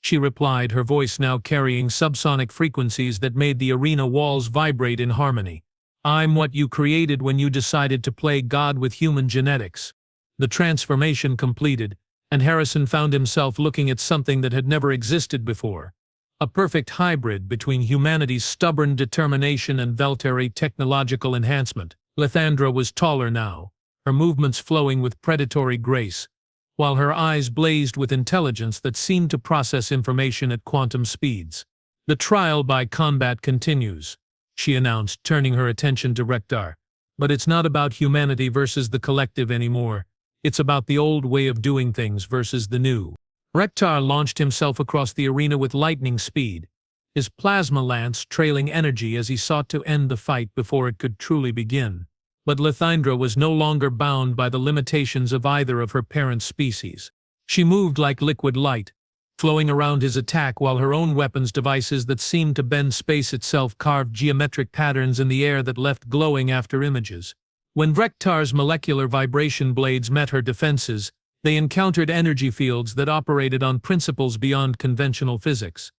she replied, her voice now carrying subsonic frequencies that made the arena walls vibrate in harmony. "I'm what you created when you decided to play God with human genetics." The transformation completed, and Harrison found himself looking at something that had never existed before. A perfect hybrid between humanity's stubborn determination and Veltari technological enhancement. Lithandra was taller now, her movements flowing with predatory grace, while her eyes blazed with intelligence that seemed to process information at quantum speeds. "The trial by combat continues," she announced, turning her attention to Rektar. "But it's not about humanity versus the collective anymore. It's about the old way of doing things versus the new." Rektar launched himself across the arena with lightning speed, his plasma lance trailing energy as he sought to end the fight before it could truly begin. But Lithandra was no longer bound by the limitations of either of her parent species. She moved like liquid light, flowing around his attack while her own weapons devices that seemed to bend space itself carved geometric patterns in the air that left glowing after images. When Rektar's molecular vibration blades met her defenses, they encountered energy fields that operated on principles beyond conventional physics.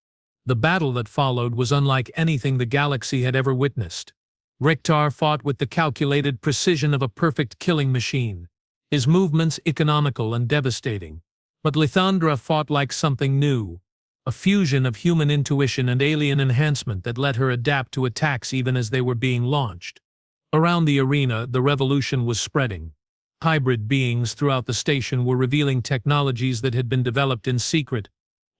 The battle that followed was unlike anything the galaxy had ever witnessed. Rektar fought with the calculated precision of a perfect killing machine, his movements economical and devastating. But Lithandra fought like something new, a fusion of human intuition and alien enhancement that let her adapt to attacks even as they were being launched. Around the arena, the revolution was spreading. Hybrid beings throughout the station were revealing technologies that had been developed in secret,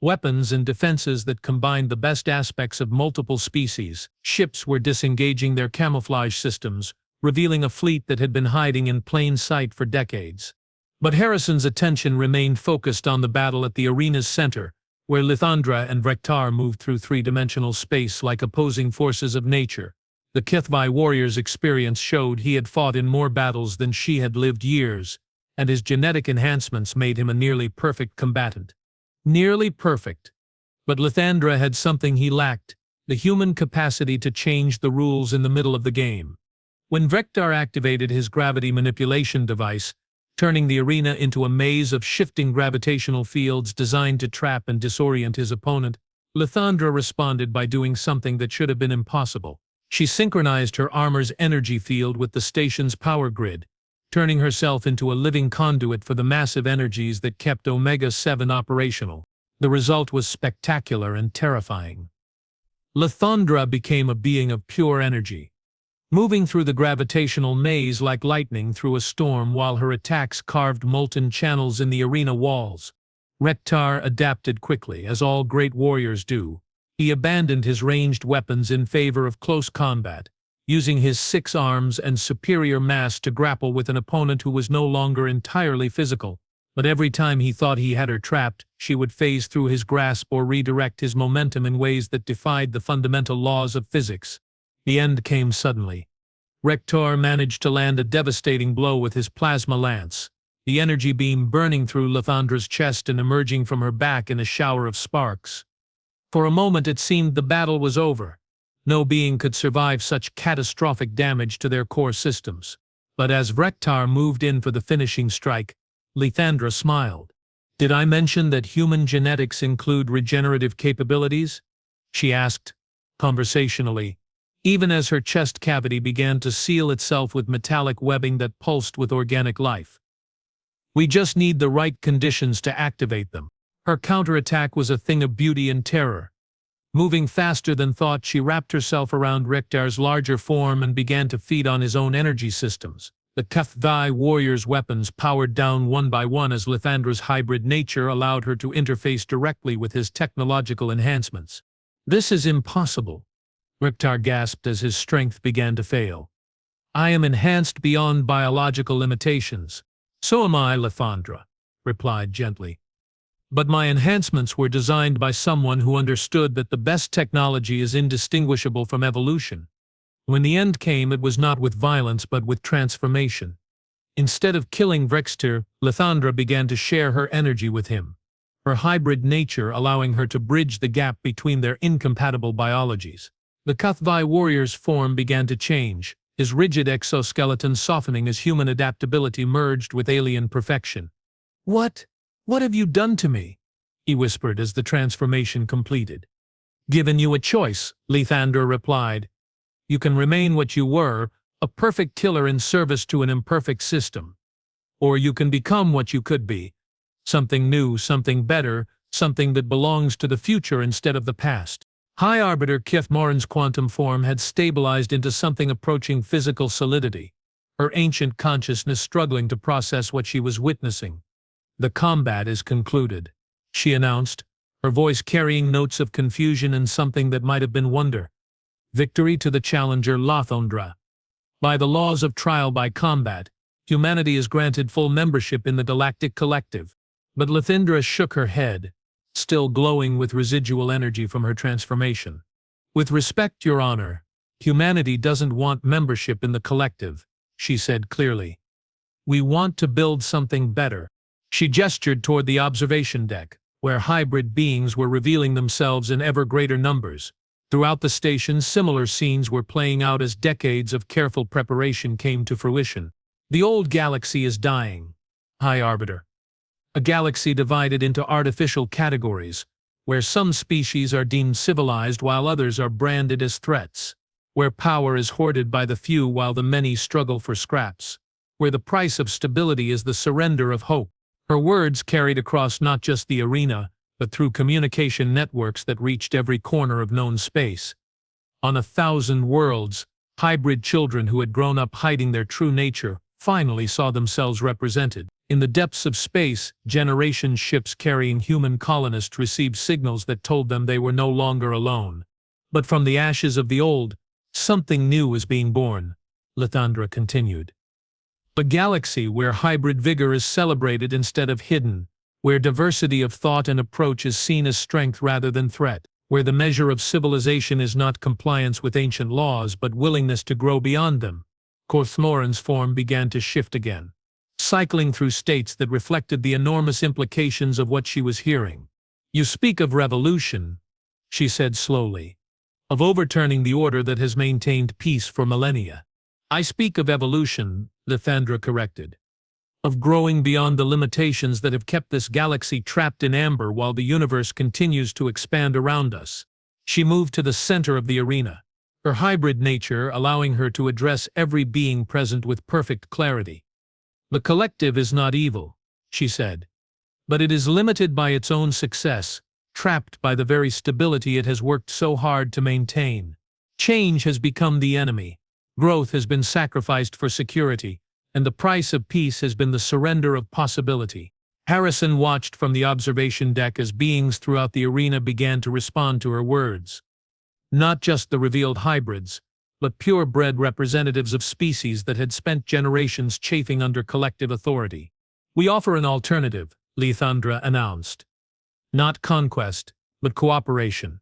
weapons and defenses that combined the best aspects of multiple species. Ships were disengaging their camouflage systems, revealing a fleet that had been hiding in plain sight for decades. But Harrison's attention remained focused on the battle at the arena's center, where Lithandra and Rektar moved through three-dimensional space like opposing forces of nature. The Hfy warrior's experience showed he had fought in more battles than she had lived years, and his genetic enhancements made him a nearly perfect combatant. Nearly perfect. But Lithandra had something he lacked, the human capacity to change the rules in the middle of the game. When Rektar activated his gravity manipulation device, turning the arena into a maze of shifting gravitational fields designed to trap and disorient his opponent, Lithandra responded by doing something that should have been impossible. She synchronized her armor's energy field with the station's power grid, turning herself into a living conduit for the massive energies that kept Omega-7 operational. The result was spectacular and terrifying. Lithandra became a being of pure energy, moving through the gravitational maze like lightning through a storm while her attacks carved molten channels in the arena walls. Rektar adapted quickly, as all great warriors do. He abandoned his ranged weapons in favor of close combat, using his 6 arms and superior mass to grapple with an opponent who was no longer entirely physical. But every time he thought he had her trapped, she would phase through his grasp or redirect his momentum in ways that defied the fundamental laws of physics. The end came suddenly. Rektar managed to land a devastating blow with his plasma lance, the energy beam burning through Lithandra's chest and emerging from her back in a shower of sparks. For a moment it seemed the battle was over. No being could survive such catastrophic damage to their core systems. But as Rektar moved in for the finishing strike, Lithandra smiled. "Did I mention that human genetics include regenerative capabilities?" she asked, conversationally, even as her chest cavity began to seal itself with metallic webbing that pulsed with organic life. "We just need the right conditions to activate them." Her counterattack was a thing of beauty and terror. Moving faster than thought, she wrapped herself around Rektar's larger form and began to feed on his own energy systems. The Hfy warrior's weapons powered down one by one as Lithandra's hybrid nature allowed her to interface directly with his technological enhancements. "This is impossible," Rektar gasped as his strength began to fail. "I am enhanced beyond biological limitations." "So am I, Lithandra," replied gently. But my enhancements were designed by someone who understood that the best technology is indistinguishable from evolution. When the end came, it was not with violence but with transformation. Instead of killing Vrexter, Lithandra began to share her energy with him, her hybrid nature allowing her to bridge the gap between their incompatible biologies. The Hfy warrior's form began to change, his rigid exoskeleton softening as human adaptability merged with alien perfection. What have you done to me?" he whispered as the transformation completed. "Given you a choice," Lithandra replied. "You can remain what you were, a perfect killer in service to an imperfect system. Or you can become what you could be, something new, something better, something that belongs to the future instead of the past." High Arbiter Kithmoran's quantum form had stabilized into something approaching physical solidity, her ancient consciousness struggling to process what she was witnessing. "The combat is concluded," she announced, her voice carrying notes of confusion and something that might have been wonder. "Victory to the challenger Lothondra. By the laws of trial by combat, humanity is granted full membership in the Galactic Collective." But Lithindra shook her head, still glowing with residual energy from her transformation. "With respect, Your Honor, humanity doesn't want membership in the Collective," she said clearly. "We want to build something better." She gestured toward the observation deck, where hybrid beings were revealing themselves in ever greater numbers. Throughout the station, similar scenes were playing out as decades of careful preparation came to fruition. "The old galaxy is dying, High Arbiter. A galaxy divided into artificial categories, where some species are deemed civilized while others are branded as threats, where power is hoarded by the few while the many struggle for scraps, where the price of stability is the surrender of hope." Her words carried across not just the arena, but through communication networks that reached every corner of known space. On 1,000 worlds, hybrid children who had grown up hiding their true nature finally saw themselves represented. In the depths of space, generation ships carrying human colonists received signals that told them they were no longer alone. "But from the ashes of the old, something new is being born," Lithandra continued. "A galaxy where hybrid vigor is celebrated instead of hidden, where diversity of thought and approach is seen as strength rather than threat, where the measure of civilization is not compliance with ancient laws but willingness to grow beyond them." Kithmoran's form began to shift again, cycling through states that reflected the enormous implications of what she was hearing. "You speak of revolution," she said slowly, "of overturning the order that has maintained peace for millennia." "I speak of evolution," Lithandra corrected, "of growing beyond the limitations that have kept this galaxy trapped in amber while the universe continues to expand around us." She moved to the center of the arena, her hybrid nature allowing her to address every being present with perfect clarity. "The Collective is not evil," she said, "but it is limited by its own success, trapped by the very stability it has worked so hard to maintain. Change has become the enemy, growth has been sacrificed for security, and the price of peace has been the surrender of possibility." Harrison watched from the observation deck as beings throughout the arena began to respond to her words. Not just the revealed hybrids, but purebred representatives of species that had spent generations chafing under collective authority. "We offer an alternative," Lithandra announced. "Not conquest, but cooperation.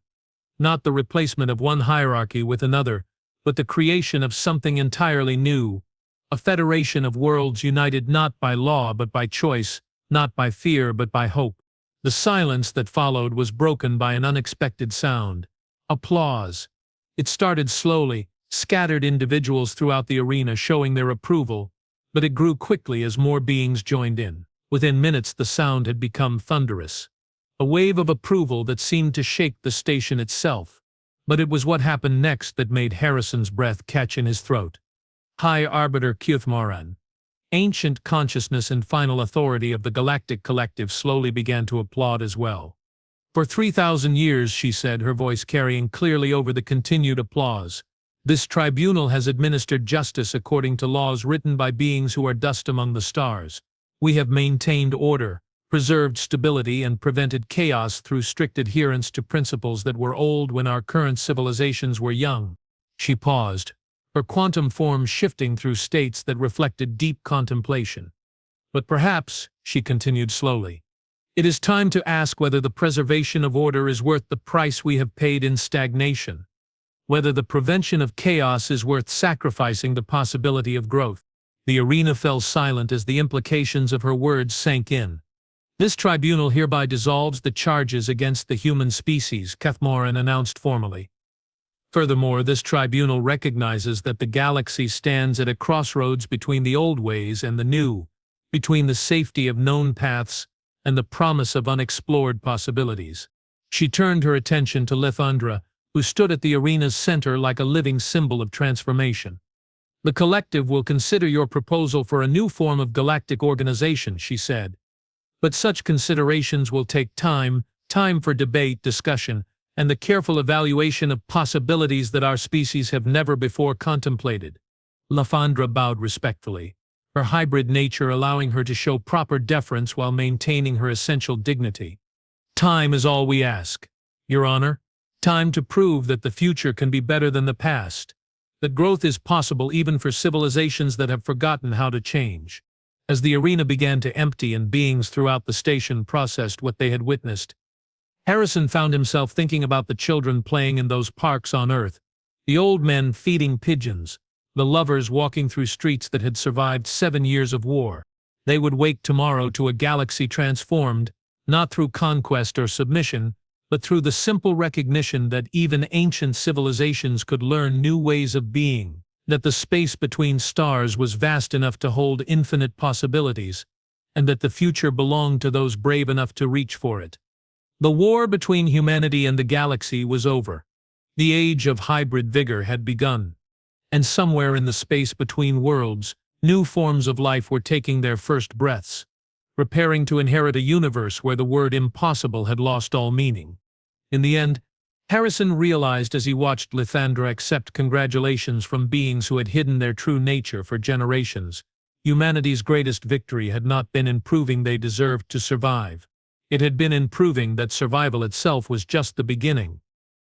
Not the replacement of one hierarchy with another, but the creation of something entirely new, a federation of worlds united not by law but by choice, not by fear but by hope." The silence that followed was broken by an unexpected sound. Applause. It started slowly, scattered individuals throughout the arena showing their approval, but it grew quickly as more beings joined in. Within minutes the sound had become thunderous, a wave of approval that seemed to shake the station itself. But it was what happened next that made Harrison's breath catch in his throat. High Arbiter Kithmoran, ancient consciousness and final authority of the Galactic Collective, slowly began to applaud as well. "For 3,000 years," she said, her voice carrying clearly over the continued applause, "this tribunal has administered justice according to laws written by beings who are dust among the stars. We have maintained order, preserved stability, and prevented chaos through strict adherence to principles that were old when our current civilizations were young." She paused, her quantum form shifting through states that reflected deep contemplation. But perhaps, she continued slowly, it is time to ask whether the preservation of order is worth the price we have paid in stagnation, whether the prevention of chaos is worth sacrificing the possibility of growth. The arena fell silent as the implications of her words sank in. This tribunal hereby dissolves the charges against the human species, Cathmoran announced formally. Furthermore, this tribunal recognizes that the galaxy stands at a crossroads between the old ways and the new, between the safety of known paths and the promise of unexplored possibilities. She turned her attention to Lithandra, who stood at the arena's center like a living symbol of transformation. The collective will consider your proposal for a new form of galactic organization, she said. But such considerations will take time for debate, discussion, and the careful evaluation of possibilities that our species have never before contemplated. Lithandra bowed respectfully, her hybrid nature allowing her to show proper deference while maintaining her essential dignity. Time is all we ask, Your Honor. Time to prove that the future can be better than the past, that growth is possible even for civilizations that have forgotten how to change. As the arena began to empty and beings throughout the station processed what they had witnessed, Harrison found himself thinking about the children playing in those parks on Earth, the old men feeding pigeons, the lovers walking through streets that had survived 7 years of war. They would wake tomorrow to a galaxy transformed, not through conquest or submission, but through the simple recognition that even ancient civilizations could learn new ways of being, that the space between stars was vast enough to hold infinite possibilities, and that the future belonged to those brave enough to reach for it. The war between humanity and the galaxy was over. The age of hybrid vigor had begun. And somewhere in the space between worlds, new forms of life were taking their first breaths, preparing to inherit a universe where the word impossible had lost all meaning. In the end, Harrison realized as he watched Lithandra accept congratulations from beings who had hidden their true nature for generations, humanity's greatest victory had not been in proving they deserved to survive. It had been in proving that survival itself was just the beginning.